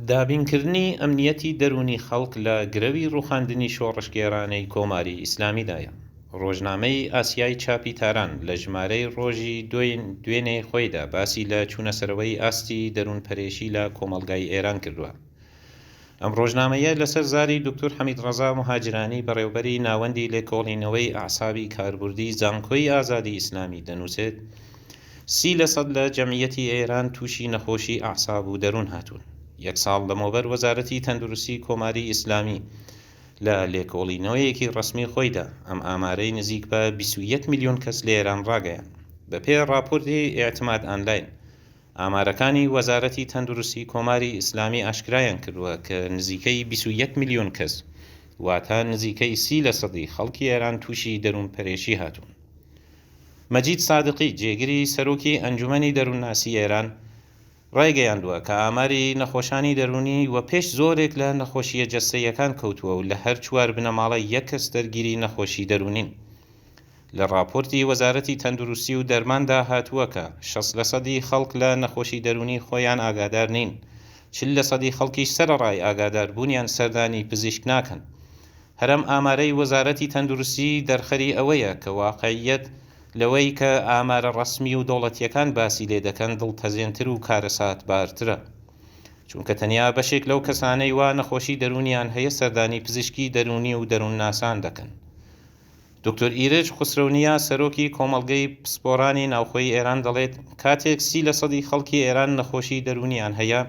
دابینکردنی ئەمنیەتی دەرونی خەڵک لە گرەوی ڕووخاندنی شۆڕشکێرانەی کۆماریی ئیسلامیدایە. ڕۆژنامەی ئاسیای چاپی تاران لە ژمارەی ڕۆژی دوێنێ خۆیدا باسی لە چوونەسەرەوەی ئاستی دەروونپەرێشی لە کۆمەڵگای ئێران کردووە. ئەم ڕۆژنامەیە لەسەر زاری دکتۆر حەمید ڕەزا موهاجرانی بەڕێوەبەری ناوەندی لێکۆڵینەوەی ئەعسابی کاربوردی زانکۆی ئازادی ئیسلامی دەنووسێت 30% لە جەمعیەتی ئێران تووشی نەخۆشی ئەعساب و دەروون هاتوون. 1 ساڵ لەمەوبەر وەزارەتی تەندروستی کۆماریی ئیسلامی لە لێکۆڵینەوەیەکی ڕەسمی خۆیدا ئەم ئامارەی نزیک بە 21 میلیۆن کەس لە ئێران ڕاگەیاند. بەپێی راپۆرتی ئێعتماد ئانلاین، ئامارەکانی وەزارەتی تەندروستی کۆماریی ئیسلامی ئاشکرایان کردووە کە نزیکەی 21 میلیۆن کەس، واتە نزیکەی 30% خەڵکی ئێران تووشی دەروونپەرێشی هاتوون. مەجید سادقی جێگیری سەرۆکی ئەنجومەنی دەروونناسی ئێران ڕایگەیاندووە کە ئاماری نەخۆشانی دەرونی وە پێش زۆرێک لە نەخۆشیە جەستەییەکان کەوتووە و لە هەر 4 بنەماڵە 1 کەس دەرگیری نەخۆشی دەرونین. لە راپۆرتی وەزارەتی تەندروستی و دەرماندا هاتووە کە 60% خەڵک لە نەخۆشی دەرونی خۆیان ئاگادار نین، 40% خەڵکیش سەرەڕای ئاگاداربوونیان سەردانی پزیشک ناکەن. هەرم ئامارەی وەزارەتی تەندروستی دەرخەری ئەوەیە کە واقعیەت لەوەی کە ئامارە ڕەسمی و دەوڵەتیەکان باسی لێ دەکەن دڵتەزێنتر و کارەسات بارترە، چونکە تەنیا بەشێک لەو کەسانەی وا نەخۆشی دەرونیان هەیە سەردانی پزیشکی دەرونی و دەروونناسان دەکەن. دکتۆر ئیرج خوسرەونیا سەرۆکی کۆمەڵگەی پسپۆرانی ناوخۆی ئێران دەڵێت کاتێک 30% خەڵکی ئێران نەخۆشی دەرونیان هەیە،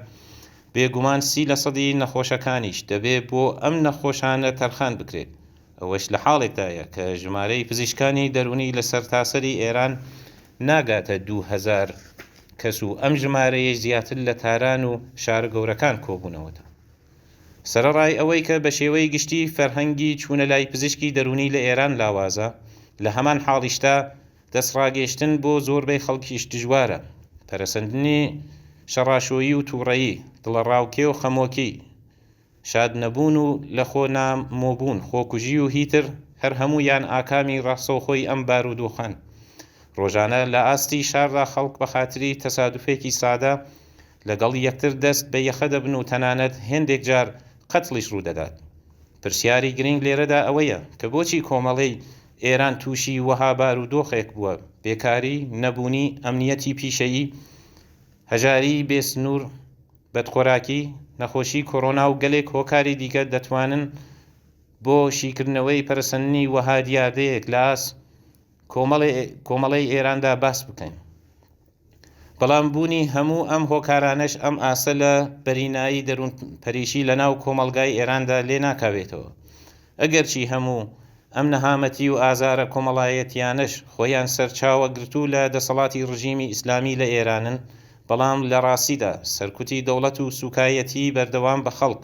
بێگومان 30% نەخۆشەکانیش دەبێت بۆ ئەم نەخۆشانە تەرخان بکرێت. ئەوەش لە حاڵێکدایە کە ژمارەی پزیشکانی دەرونی لە سەرتاسەری ئێران ناگاتە 2000 کەس و ئەم ژمارەیە زیاتر لە تاران و شارە گەورەکان کۆبوونەوەتە. سەرەڕای ئەوەی کە بە شێوەی گشتی فەرهەنگی چوونە لای پزیشکی دەرونی لە ئێران لاوازە، لە هەمان حاڵیشتا دەستڕاگەشتن بۆ زۆربەی خەڵکیش دژوارە. پەرەسەندنی شەڕاشۆیی و تووڕەیی، دڵەڕاوکێ و خەمۆکی، شاد نەبوون و لە خۆ نامۆبوون، خۆکوژی و هیتر هەر هەموویان ئاکامی ڕاستەوخۆی ئەم بارودۆخان. ڕۆژانە لە ئاستی شاردا خەڵک بە خاتری تەسادوفێکی سادە لەگەڵ یەکتر دەست بە یەخە دەبن و تەنانەت هێندێک جار قەتڵیش ڕوودەدات. پرسیاری گرنگ لێرەدا ئەوەیە کە بۆچی کۆمەڵەی ئێران تووشی وەها بارودۆخێک بووە؟ بێکاری، نەبوونی ئەمنیەتی پیشەیی، هەژاری بێسنوور، بەدخۆراکی، نەخۆشی کۆڕۆنا و گەلێک هۆکاری دیکە دەتوانن بۆ شیکردنەوەی پەرسەندنی وەها دیاردەیەک لە ئاست کۆمەڵەی ئێراندا باس بکەین. بەڵام بوونی هەموو ئەم هۆکارانەش ئەم ئاسە لە بەرینایی دەروونپەرێشی لە ناو کۆمەلگای ئێراندا لێ ناکاوێتەوە. ئەگەرچی هەموو ئەم نەهامەتی و ئازارە کۆمەڵایەتیانش خۆیان سەرچاوە گرتوو لە دەسەڵاتی ڕژیمی ئیسلامی لە ئێرانن، بەڵام لە ڕاستیدا سەرکوتی دەوڵەت و سوکایەتی بەردەوام بە خەڵک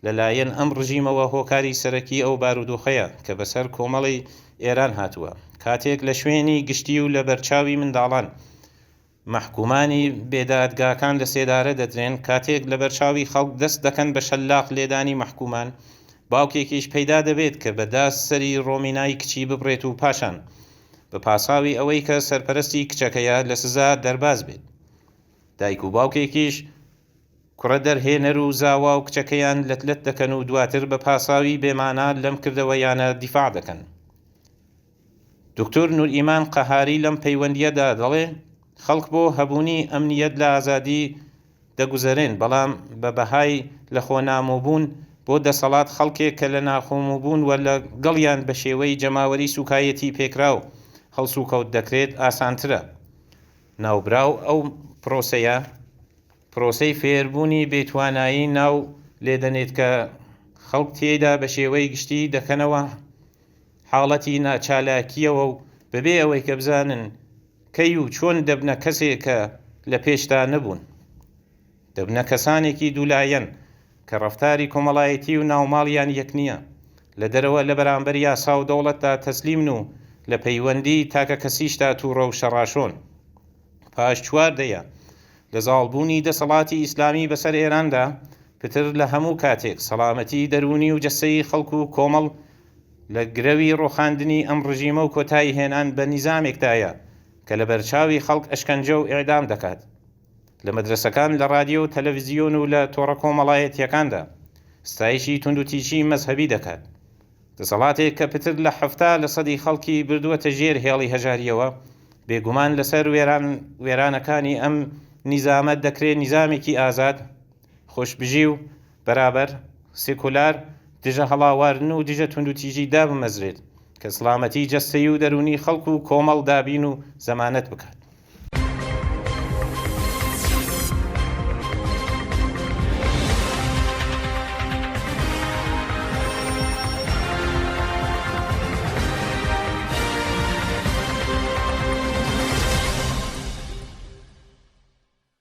لەلایەن ئەم ڕژیمەوە هۆکاری سەرەکی ئەو بارودۆخەیە کە بەسەر کۆمەڵی ئێران هاتووە. کاتێک لە شوێنی گشتی و لە بەرچاوی منداڵان مەحکومانی بێدادگاکان لە سێدارە دەدرێن، کاتێک لە بەرچاوی خەڵک دەست دەکەن بە شەلاق لێدانی مەحکومان، باوکێکیش پەیدا دەبێت کە بەداست سەری ڕۆمینای کچی ببڕێت و پاشان بە پاساوی ئەوەی کە سەرپەرستی کچەکەیە لە سزا دەرباز بێت. دایک و باوکێکیش کوڕە دەرهێنەر و زاوا و کچەکەیان لەتلت دەکەن و دواتر بە پاساوی بێمانە لەم کردەوەیانە دیفاع دەکەن. دکتۆر نورئیمان قەهاری لەم پەیوەندیەدا دەڵێ خەڵک بۆ هەبوونی ئەمنیەت لە ئازادی دەگوزەرێن، بەڵام بە بەهای لە خۆنامۆبوون بۆ دەسەڵات خەڵکێک کە لە ناخۆمۆبوون وە لە گەڵیان بە شێوەی جەماوەری سوکایەتی پێکراو هەڵسوکەوت دەکرێت ئاسانترە. ناوبراو ئەو پرۆسەی فێربوونی بێتوانایی ناو لێدەنێت کە خەڵک تێیدا بە شێوەی گشتی دەکەنەوە حاڵەتی ناچالاکیەوە و بەبێ ئەوەی کە بزانن کەی و چۆن دەبنە کەسێکە لە پێشتا نەبوون. دەبنە کەسانێکی دوولایەن کە ڕەفتاری کۆمەڵایەتی و ناوماڵیان یەک نییە، لە دەرەوە لە بەرامبەر یاسا و دەوڵەتدا تەسلیمن و لە پەیوەندی تاکە کەسیشتا تووڕە و شەڕاشۆن. پاش چواردەیە لە زاڵبوونی دەسەڵاتی ئیسلامی بەسەر ئێراندا پتر لە هەموو کاتێک سەلامەتی دەرونی و جەستەیی خەڵک و کۆمەڵ لە گرەوی ڕۆخاندنی ئەم ڕژیمە و کۆتایی هێنان بە نیزامێکدایە کە لە بەرچاوی خەڵک ئەشکەنجە و ئێعدام دەکات. لە مەدرسەکان، لە رادیۆ و تەلەڤیزیۆن و لە تۆڕە کۆمەڵایەتیەکاندا ستایشی توندوتیژی مەزهەبی دەکات. دەسەڵاتێک کە پتر لە 70% خەڵکی بردووەتە ژێر هێڵی هەژاریەوە، بێگومان لەسەر وێرانەکانی ئەم نیزامە دەکرێت نیزامێکی ئازاد، خۆشبژی و بەرابەر، سێکولار، دژە هەڵاواردن و دژە توندوتیژی دابمەزرێت کە سڵامەتی جەستەیی و دەرونی خەڵک و کۆمەڵ دابین و زەمانەت بکات.